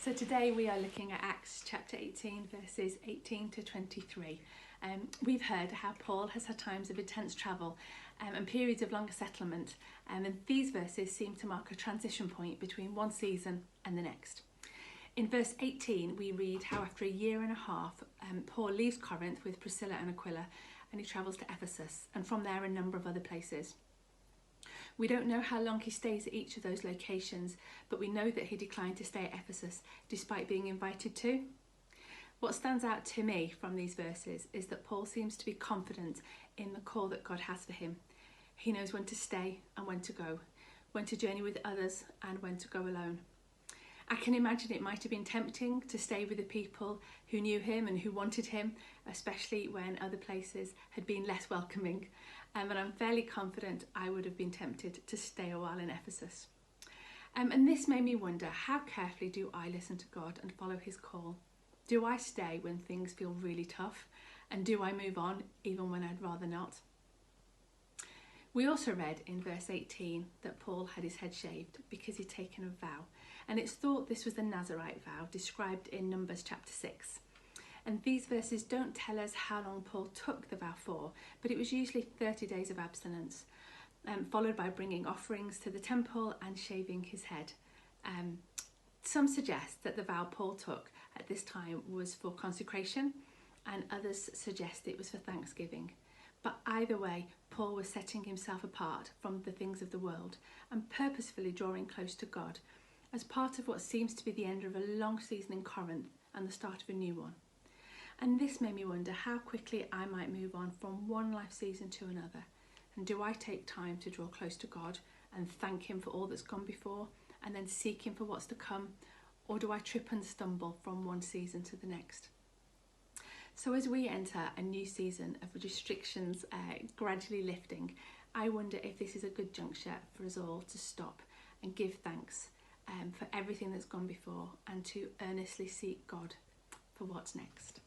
So today we are looking at Acts chapter 18 verses 18 to 23. We've heard how Paul has had times of intense travel and periods of longer settlement, and these verses seem to mark a transition point between one season and the next. In verse 18 we read how after a year and a half Paul leaves Corinth with Priscilla and Aquila and he travels to Ephesus, and from there a number of other places. We don't know how long he stays at each of those locations, but we know that he declined to stay at Ephesus despite being invited to. What stands out to me from these verses is that Paul seems to be confident in the call that God has for him. He knows when to stay and when to go, when to journey with others and when to go alone. I can imagine it might have been tempting to stay with the people who knew him and who wanted him, especially when other places had been less welcoming. And I'm fairly confident I would have been tempted to stay a while in Ephesus. And this made me wonder, how carefully do I listen to God and follow his call? Do I stay when things feel really tough? And do I move on even when I'd rather not? We also read in verse 18 that Paul had his head shaved because he'd taken a vow. And it's thought this was the Nazarite vow described in Numbers chapter 6. And these verses don't tell us how long Paul took the vow for, but it was usually 30 days of abstinence, followed by bringing offerings to the temple and shaving his head. Some suggest that the vow Paul took at this time was for consecration, and others suggest it was for thanksgiving. But either way, Paul was setting himself apart from the things of the world and purposefully drawing close to God as part of what seems to be the end of a long season in Corinth and the start of a new one. And this made me wonder how quickly I might move on from one life season to another. And do I take time to draw close to God and thank him for all that's gone before and then seek him for what's to come? Or do I trip and stumble from one season to the next? So as we enter a new season of restrictions gradually lifting, I wonder if this is a good juncture for us all to stop and give thanks for everything that's gone before and to earnestly seek God for what's next.